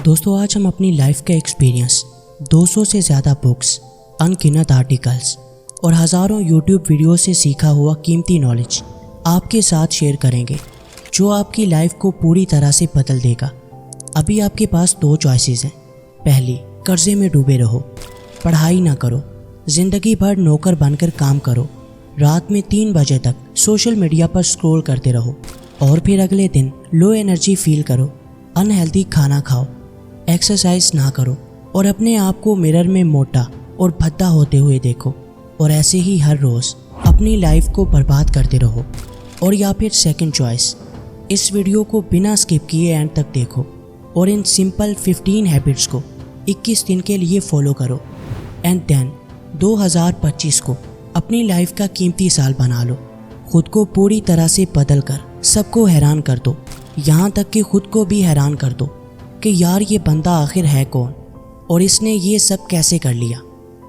दोस्तों आज हम अपनी लाइफ का एक्सपीरियंस 200 से ज़्यादा बुक्स, अनगिनत आर्टिकल्स और हज़ारों यूट्यूब वीडियो से सीखा हुआ कीमती नॉलेज आपके साथ शेयर करेंगे जो आपकी लाइफ को पूरी तरह से बदल देगा। अभी आपके पास दो चॉइसेस हैं। पहली, कर्जे में डूबे रहो, पढ़ाई ना करो, ज़िंदगी भर नौकर बनकर काम करो, रात में 3 बजे तक सोशल मीडिया पर स्क्रॉल करते रहो और फिर अगले दिन लो एनर्जी फील करो, अनहेल्दी खाना खाओ, एक्सरसाइज ना करो और अपने आप को मिरर में मोटा और भद्दा होते हुए देखो और ऐसे ही हर रोज़ अपनी लाइफ को बर्बाद करते रहो। और या फिर सेकंड चॉइस, इस वीडियो को बिना स्किप किए एंड तक देखो और इन सिंपल 15 हैबिट्स को 21 दिन के लिए फॉलो करो एंड देन 2025 को अपनी लाइफ का कीमती साल बना लो। खुद को पूरी तरह से बदल कर सबको हैरान कर दो, यहाँ तक कि खुद को भी हैरान कर दो कि यार ये बंदा आखिर है कौन और इसने ये सब कैसे कर लिया।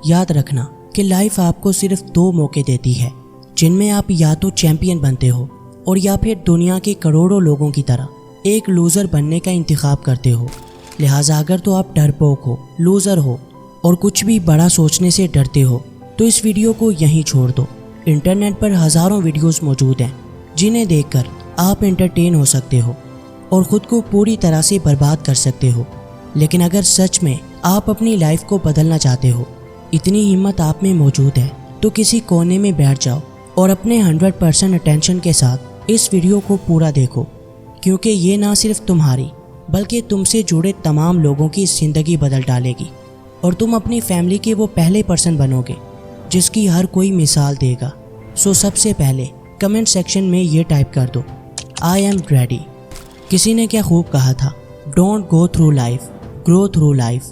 याद रखना कि लाइफ आपको सिर्फ 2 मौके देती है जिनमें आप या तो चैंपियन बनते हो और या फिर दुनिया के करोड़ों लोगों की तरह एक लूज़र बनने का इंतखाब करते हो। लिहाजा अगर तो आप डरपोक हो, लूज़र हो और कुछ भी बड़ा सोचने से डरते हो तो इस वीडियो को यहीं छोड़ दो। इंटरनेट पर हज़ारों वीडियोस मौजूद हैं जिन्हें देखकर आप एंटरटेन हो सकते हो और ख़ुद को पूरी तरह से बर्बाद कर सकते हो। लेकिन अगर सच में आप अपनी लाइफ को बदलना चाहते हो, इतनी हिम्मत आप में मौजूद है तो किसी कोने में बैठ जाओ और अपने 100% अटेंशन के साथ इस वीडियो को पूरा देखो, क्योंकि ये ना सिर्फ तुम्हारी बल्कि तुमसे जुड़े तमाम लोगों की ज़िंदगी बदल डालेगी और तुम अपनी फैमिली के वो पहले पर्सन बनोगे जिसकी हर कोई मिसाल देगा। सो सबसे पहले कमेंट सेक्शन में ये टाइप कर दो, आई एम रेडी। किसी ने क्या खूब कहा था, don't go through life, grow through life.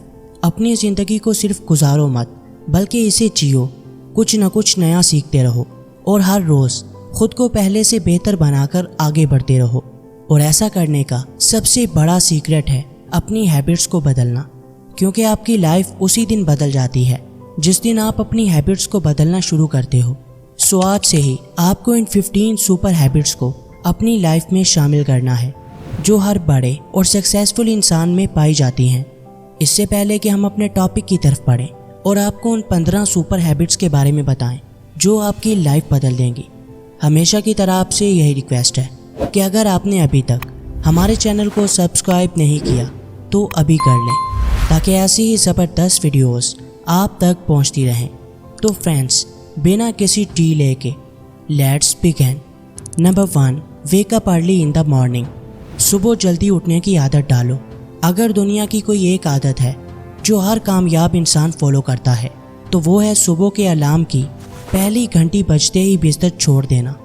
अपनी ज़िंदगी को सिर्फ गुजारो मत बल्कि इसे जियो, कुछ न कुछ नया सीखते रहो और हर रोज़ खुद को पहले से बेहतर बनाकर आगे बढ़ते रहो। और ऐसा करने का सबसे बड़ा सीक्रेट है अपनी हैबिट्स को बदलना, क्योंकि आपकी लाइफ उसी दिन बदल जाती है जिस दिन आप अपनी हैबिट्स को बदलना शुरू करते हो। सो आज से ही आपको इन 15 सुपर हैबिट्स को अपनी लाइफ में शामिल करना है जो हर बड़े और सक्सेसफुल इंसान में पाई जाती हैं। इससे पहले कि हम अपने टॉपिक की तरफ बढ़ें और आपको उन 15 सुपर हैबिट्स के बारे में बताएं जो आपकी लाइफ बदल देंगी, हमेशा की तरह आपसे यही रिक्वेस्ट है कि अगर आपने अभी तक हमारे चैनल को सब्सक्राइब नहीं किया तो अभी कर लें ताकि ऐसी ही ज़बरदस्त वीडियोस आप तक पहुंचती रहें। तो फ्रेंड्स, बिना किसी डिले के let's begin. Number 1, wake up early in the morning. सुबह जल्दी उठने की आदत डालो। अगर दुनिया की कोई एक आदत है जो हर कामयाब इंसान फॉलो करता है तो वो है सुबह के अलार्म की पहली घंटी बजते ही बिस्तर छोड़ देना।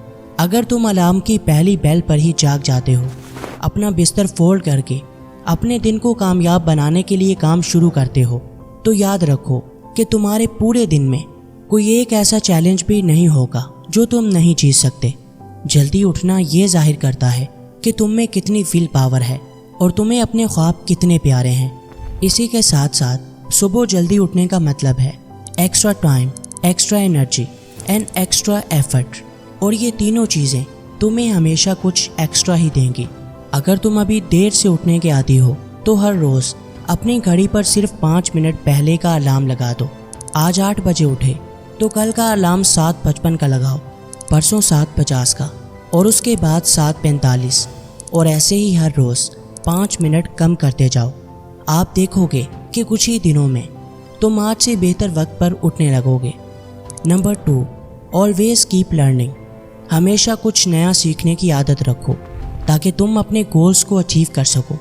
अगर तुम अलार्म की पहली बेल पर ही जाग जाते हो, अपना बिस्तर फोल्ड करके अपने दिन को कामयाब बनाने के लिए काम शुरू करते हो, तो याद रखो कि तुम्हारे पूरे दिन में कोई एक ऐसा चैलेंज भी नहीं होगा जो तुम नहीं जीत सकते। जल्दी उठना ये जाहिर करता है कि तुम में कितनी विल पावर है और तुम्हें अपने ख्वाब कितने प्यारे हैं। इसी के साथ साथ सुबह जल्दी उठने का मतलब है extra time, extra energy and extra effort, और ये तीनों चीज़ें तुम्हें हमेशा कुछ एक्स्ट्रा ही देंगी। अगर तुम अभी देर से उठने के आदी हो तो हर रोज़ अपनी घड़ी पर सिर्फ 5 मिनट पहले का अलार्म लगा दो। आज 8 बजे उठे तो कल का अलार्म 7:55 का लगाओ, परसों 7:50 का और उसके बाद 7:45, और ऐसे ही हर रोज़ 5 मिनट कम करते जाओ। आप देखोगे कि कुछ ही दिनों में तुम आज से बेहतर वक्त पर उठने लगोगे। Number 2, always keep learning. हमेशा कुछ नया सीखने की आदत रखो ताकि तुम अपने गोल्स को अचीव कर सको।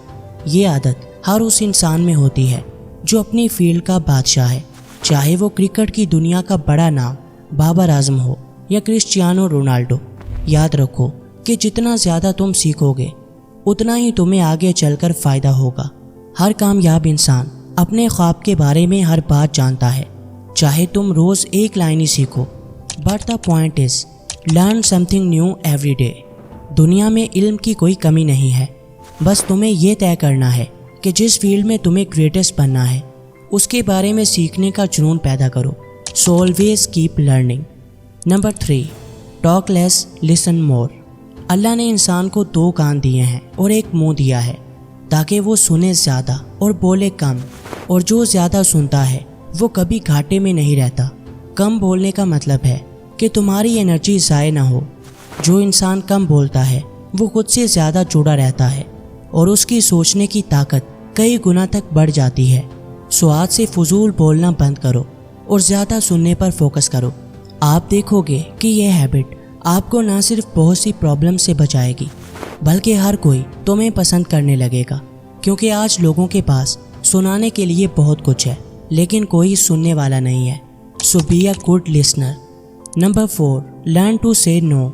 ये आदत हर उस इंसान में होती है जो अपनी फील्ड का बादशाह है, चाहे वो क्रिकेट की दुनिया का बड़ा नाम बाबर आजम हो या क्रिस्टियानो रोनाल्डो। याद रखो कि जितना ज़्यादा तुम सीखोगे उतना ही तुम्हें आगे चलकर फ़ायदा होगा। हर कामयाब इंसान अपने ख्वाब के बारे में हर बात जानता है, चाहे तुम रोज़ एक लाइन ही सीखो। But the point is learn something new every day. दुनिया में इल्म की कोई कमी नहीं है, बस तुम्हें ये तय करना है कि जिस फील्ड में तुम्हें ग्रेटेस्ट बनना है उसके बारे में सीखने का जुनून पैदा करो। So always keep learning. Number 3, talk less listen more. अल्लाह ने इंसान को 2 कान दिए हैं और 1 मुंह दिया है تاکہ وہ سنے زیادہ اور بولے کم، اور جو زیادہ سنتا ہے وہ کبھی گھاٹے میں نہیں رہتا۔ کم بولنے کا مطلب ہے کہ تمہاری انرجی ضائع نہ ہو۔ جو انسان کم بولتا ہے وہ خود سے زیادہ جڑا رہتا ہے اور اس کی سوچنے کی طاقت کئی گنا تک بڑھ جاتی ہے۔ سو آج سے فضول بولنا بند کرو اور زیادہ سننے پر فوکس کرو۔ آپ دیکھو گے کہ یہ ہیبٹ آپ کو نہ صرف بہت سی پرابلم سے بچائے گی بلکہ ہر کوئی تمہیں پسند کرنے لگے گا، کیونکہ آج لوگوں کے پاس سنانے کے لیے بہت کچھ ہے لیکن کوئی سننے والا نہیں ہے۔ So be a good listener. Number 4، learn to say no.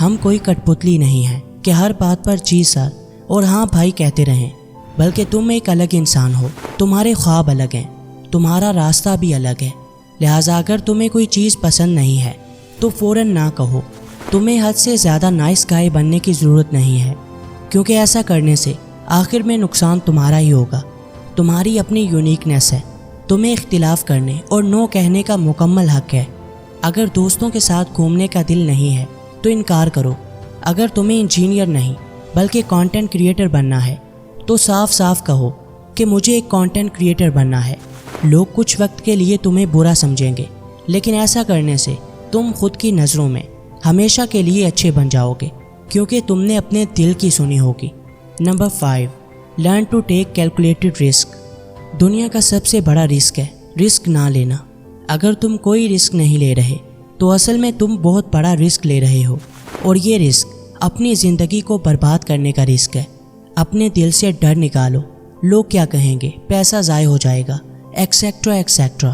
ہم کوئی کٹ پتلی نہیں ہیں کہ ہر بات پر جی سر اور ہاں بھائی کہتے رہیں، بلکہ تم ایک الگ انسان ہو۔ تمہارے خواب الگ ہیں، تمہارا راستہ بھی الگ ہے۔ لہٰذا اگر تمہیں کوئی چیز پسند نہیں ہے تو فوراً نہ کہو۔ تمہیں حد سے زیادہ نائس گائے بننے کی ضرورت نہیں ہے، کیونکہ ایسا کرنے سے آخر میں نقصان تمہارا ہی ہوگا۔ تمہاری اپنی یونیکنیس ہے، تمہیں اختلاف کرنے اور نو کہنے کا مکمل حق ہے۔ اگر دوستوں کے ساتھ گھومنے کا دل نہیں ہے تو انکار کرو۔ اگر تمہیں انجینئر نہیں بلکہ کانٹینٹ کریٹر بننا ہے تو صاف صاف کہو کہ مجھے ایک کانٹینٹ کریٹر بننا ہے۔ لوگ کچھ وقت کے لیے تمہیں برا سمجھیں گے، لیکن ایسا کرنے سے تم خود کی نظروں میں ہمیشہ کے لیے اچھے بن جاؤ گے، کیونکہ تم نے اپنے دل کی سنی ہوگی۔ نمبر 5، learn to take calculated risk. دنیا کا سب سے بڑا رسک ہے رسک نہ لینا۔ اگر تم کوئی رسک نہیں لے رہے تو اصل میں تم بہت بڑا رسک لے رہے ہو، اور یہ رسک اپنی زندگی کو برباد کرنے کا رسک ہے۔ اپنے دل سے ڈر نکالو، لوگ کیا کہیں گے، پیسہ ضائع ہو جائے گا، ایکسیکٹرا ایکسیکٹرا۔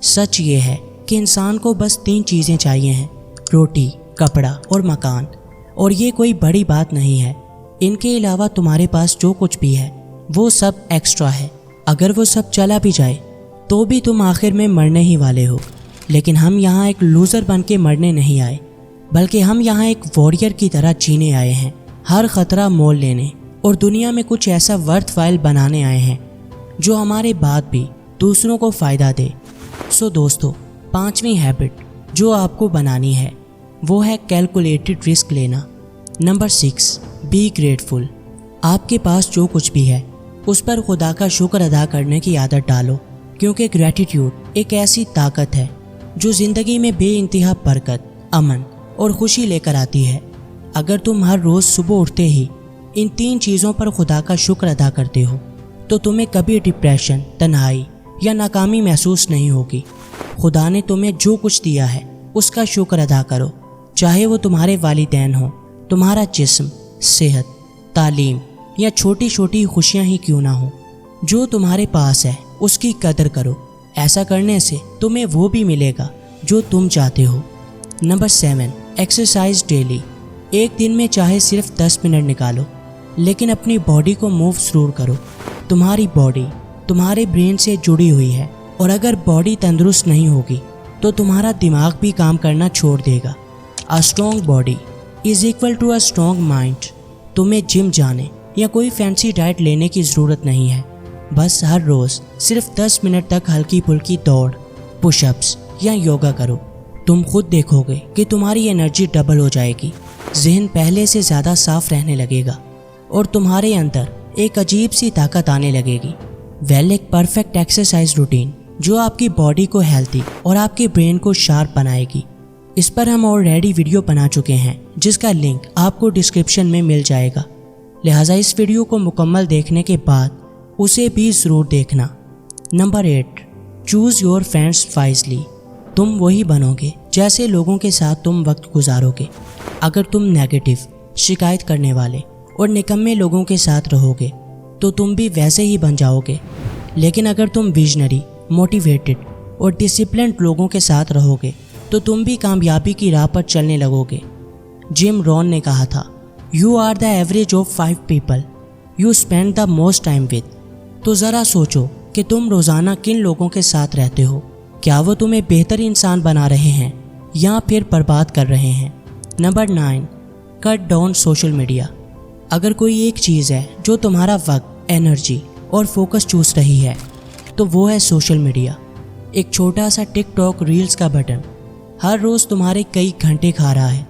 سچ یہ ہے کہ انسان کو بس 3 چیزیں چاہیے ہیں، روٹی، کپڑا اور مکان، اور یہ کوئی بڑی بات نہیں ہے۔ ان کے علاوہ تمہارے پاس جو کچھ بھی ہے وہ سب ایکسٹرا ہے۔ اگر وہ سب چلا بھی جائے تو بھی تم آخر میں مرنے ہی والے ہو۔ لیکن ہم یہاں ایک لوزر بن کے مرنے نہیں آئے، بلکہ ہم یہاں ایک واریر کی طرح جینے آئے ہیں، ہر خطرہ مول لینے اور دنیا میں کچھ ایسا ورتھ وائل بنانے آئے ہیں جو ہمارے بعد بھی دوسروں کو فائدہ دے۔ سو دوستو، 5ویں ہیبٹ جو آپ کو بنانی ہے وہ ہے کیلکولیٹڈ رسک لینا۔ نمبر 6، بی گریٹفل۔ آپ کے پاس جو کچھ بھی ہے اس پر خدا کا شکر ادا کرنے کی عادت ڈالو، کیونکہ گریٹیٹیوڈ ایک ایسی طاقت ہے جو زندگی میں بے انتہا برکت، امن اور خوشی لے کر آتی ہے۔ اگر تم ہر روز صبح اٹھتے ہی ان 3 چیزوں پر خدا کا شکر ادا کرتے ہو تو تمہیں کبھی ڈپریشن، تنہائی یا ناکامی محسوس نہیں ہوگی۔ خدا نے تمہیں جو کچھ دیا ہے اس کا شکر ادا کرو، چاہے وہ تمہارے والدین ہوں، تمہارا جسم، صحت، تعلیم یا چھوٹی چھوٹی خوشیاں ہی کیوں نہ ہوں۔ جو تمہارے پاس ہے اس کی قدر کرو۔ ایسا کرنے سے تمہیں وہ بھی ملے گا جو تم چاہتے ہو۔ Number 7، exercise daily. ایک دن میں چاہے صرف 10 منٹ نکالو، لیکن اپنی باڈی کو موو ضرور کرو۔ تمہاری باڈی تمہارے برین سے جڑی ہوئی ہے، اور اگر باڈی تندرست نہیں ہوگی تو تمہارا دماغ بھی کام کرنا چھوڑ دے گا۔ A strong body is equal to a strong mind۔ تمہیں جم جانے یا کوئی فینسی ڈائٹ لینے کی ضرورت نہیں ہے، بس ہر روز صرف 10 منٹ تک ہلکی پھلکی دوڑ، پش اپس یا یوگا کرو۔ تم خود دیکھو گے کہ تمہاری انرجی ڈبل ہو جائے گی، ذہن پہلے سے زیادہ صاف رہنے لگے گا اور تمہارے اندر ایک عجیب سی طاقت آنے لگے گی۔ ایک پرفیکٹ ایکسرسائز روٹین جو آپ کی باڈی کو ہیلتھی اور آپ کے برین کو شارپ بنائے گی۔ اس پر ہم آلریڈی ویڈیو بنا چکے ہیں جس کا لنک آپ کو ڈسکرپشن میں مل جائے گا، لہٰذا اس ویڈیو کو مکمل دیکھنے کے بعد اسے بھی ضرور دیکھنا۔ Number 8، choose your friends wisely. تم وہی بنو گے جیسے لوگوں کے ساتھ تم وقت گزارو گے۔ اگر تم نیگیٹو، شکایت کرنے والے اور نکمے لوگوں کے ساتھ رہو گے تو تم بھی ویسے ہی بن جاؤ گے، لیکن اگر تم ویژنری، موٹیویٹڈ اور ڈسپلنڈ لوگوں کے ساتھ رہو گے تو تم بھی کامیابی کی راہ پر چلنے لگو گے۔ جم رون نے کہا تھا، you are the average of 5 people you spend the most time with. تو ذرا سوچو کہ تم روزانہ کن لوگوں کے ساتھ رہتے ہو، کیا وہ تمہیں بہتر انسان بنا رہے ہیں یا پھر برباد کر رہے ہیں۔ نمبر 9، کٹ ڈاؤن سوشل میڈیا۔ اگر کوئی ایک چیز ہے جو تمہارا وقت، انرجی اور فوکس چوس رہی ہے تو وہ ہے سوشل میڈیا۔ ایک چھوٹا سا ٹک ٹاک ریلز کا بٹن ہر روز تمہارے کئی گھنٹے کھا رہا ہے،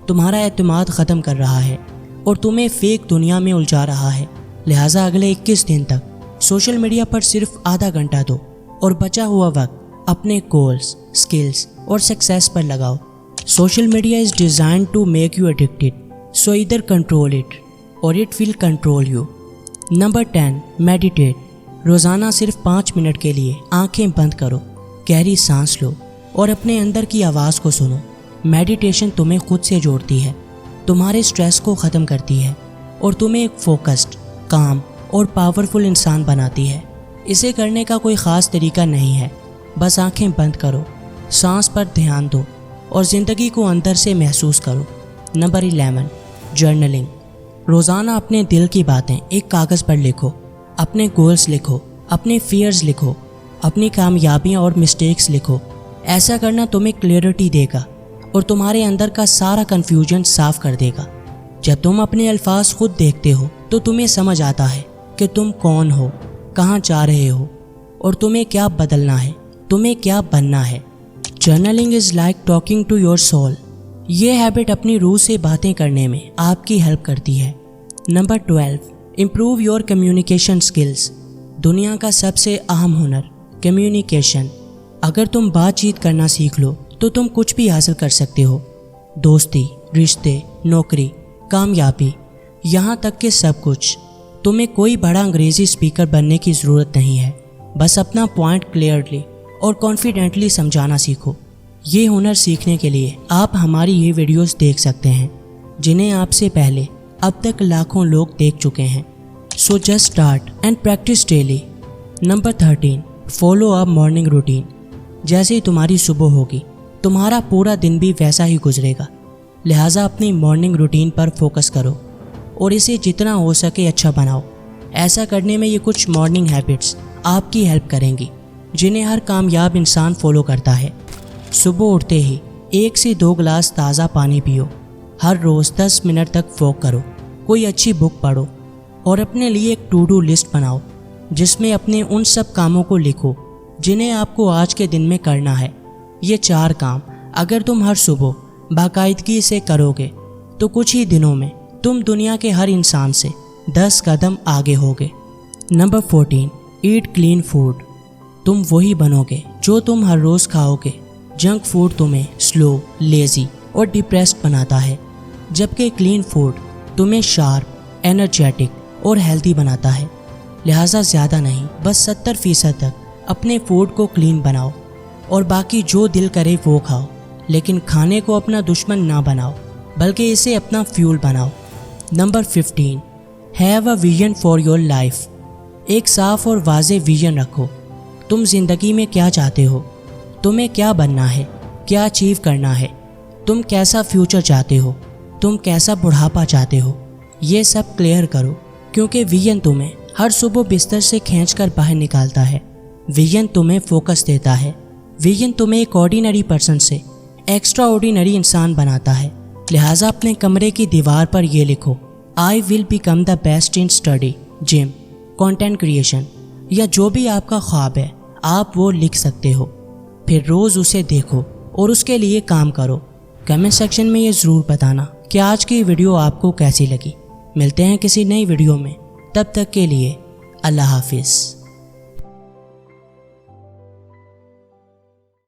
تمہارا اعتماد ختم کر رہا ہے اور تمہیں فیک دنیا میں الجھا رہا ہے۔ लिहाजा अगले 21 दिन तक सोशल मीडिया पर सिर्फ आधा घंटा दो और बचा हुआ वक्त अपने गोल्स, स्किल्स और सक्सेस पर लगाओ। Social media is design to make you addicted, so either control it or it will control you. Number 10, meditate. रोज़ाना सिर्फ 5 मिनट के लिए आंखें बंद करो, गहरी सांस लो और अपने अंदर की आवाज़ को सुनो। मेडिटेशन तुम्हें खुद से जोड़ती है, तुम्हारे स्ट्रेस को ख़त्म करती है और तुम्हें एक फोकस्ड, काम और पावरफुल इंसान बनाती है। इसे करने का कोई ख़ास तरीका नहीं है, बस आंखें बंद करो, सांस पर ध्यान दो और ज़िंदगी को अंदर से महसूस करो। Number 11, journaling. रोज़ाना अपने दिल की बातें एक कागज़ पर लिखो, अपने गोल्स लिखो, अपने फियर्स लिखो, अपनी कामयाबियाँ और मिस्टेक्स लिखो। ऐसा करना तुम्हें क्लियरिटी देगा और तुम्हारे अंदर का सारा कन्फ्यूजन साफ कर देगा। जब तुम अपने अल्फाज खुद देखते हो तो तुम्हें समझ आता है कि तुम कौन हो, कहाँ जा रहे हो और तुम्हें क्या बदलना है, तुम्हें क्या बनना है। Journaling is like talking to your soul. ये हैबिट अपनी रूह से बातें करने में आपकी हेल्प करती है। Number 12, improve your communication skills. दुनिया का सबसे अहम हुनर कम्युनिकेशन। अगर तुम बातचीत करना सीख लो तो तुम कुछ भी हासिल कर सकते हो। दोस्ती, रिश्ते, नौकरी, कामयाबी, यहाँ तक कि सब कुछ। तुम्हें कोई बड़ा अंग्रेज़ी स्पीकर बनने की ज़रूरत नहीं है, बस अपना पॉइंट क्लियरली और कॉन्फिडेंटली समझाना सीखो। ये हुनर सीखने के लिए आप हमारी ये वीडियोस देख सकते हैं, जिन्हें आपसे पहले अब तक लाखों लोग देख चुके हैं। So just start and practice daily. Number 13, follow a morning routine. जैसे ही तुम्हारी सुबह होगी तुम्हारा पूरा दिन भी वैसा ही गुजरेगा। लिहाजा अपनी मॉर्निंग रूटीन पर फोकस करो और इसे जितना हो सके अच्छा बनाओ। ऐसा करने में ये कुछ मॉर्निंग हैबिट्स आपकी हेल्प करेंगी, जिन्हें हर कामयाब इंसान फॉलो करता है। सुबह उठते ही 1 से 2 गिलास ताज़ा पानी पियो। हर रोज़ 10 मिनट तक वॉक करो, कोई अच्छी बुक पढ़ो और अपने लिए एक टू डू लिस्ट बनाओ, जिसमें अपने उन सब कामों को लिखो जिन्हें आपको आज के दिन में करना है। ये 4 काम अगर तुम हर सुबह बाकायदगी से करोगे तो कुछ ही दिनों में तुम दुनिया के हर इंसान से 10 कदम आगे होगे। नंबर 14, ईट क्लीन फूड। तुम वही बनोगे जो तुम हर रोज़ खाओगे। जंक फूड तुम्हें स्लो, लेज़ी और डिप्रेस्ड बनाता है, जबकि क्लीन फूड तुम्हें शार्प, एनर्जेटिक और हेल्दी बनाता है। लिहाजा ज़्यादा नहीं, बस 70% तक अपने फूड को क्लीन बनाओ और बाकी जो दिल करे वो खाओ, लेकिन खाने को अपना दुश्मन ना बनाओ, बल्कि इसे अपना फ्यूल बनाओ। Number 15, have a vision for your life. एक साफ और वाज़ेह विजन रखो। तुम ज़िंदगी में क्या चाहते हो, तुम्हें क्या बनना है, क्या अचीव करना है, तुम कैसा फ्यूचर चाहते हो, तुम कैसा बुढ़ापा चाहते हो। ये सब क्लियर करो, क्योंकि विजन तुम्हें हर सुबह बिस्तर से खींचकर बाहर निकालता है। विजन तुम्हें फोकस देता है। विजन तुम्हें एक ऑर्डिनरी पर्सन से एक्स्ट्रा ऑर्डिनरी इंसान बनाता है। लिहाजा अपने कमरे की दीवार पर ये लिखो, I will become the best in study, gym, content creation, या जो भी आपका ख्वाब है आप वो लिख सकते हो। फिर रोज़ उसे देखो और उसके लिए काम करो। कमेंट सेक्शन में ये ज़रूर बताना कि आज की वीडियो आपको कैसी लगी। मिलते हैं किसी नई वीडियो में, तब तक के लिए अल्लाह हाफिज़।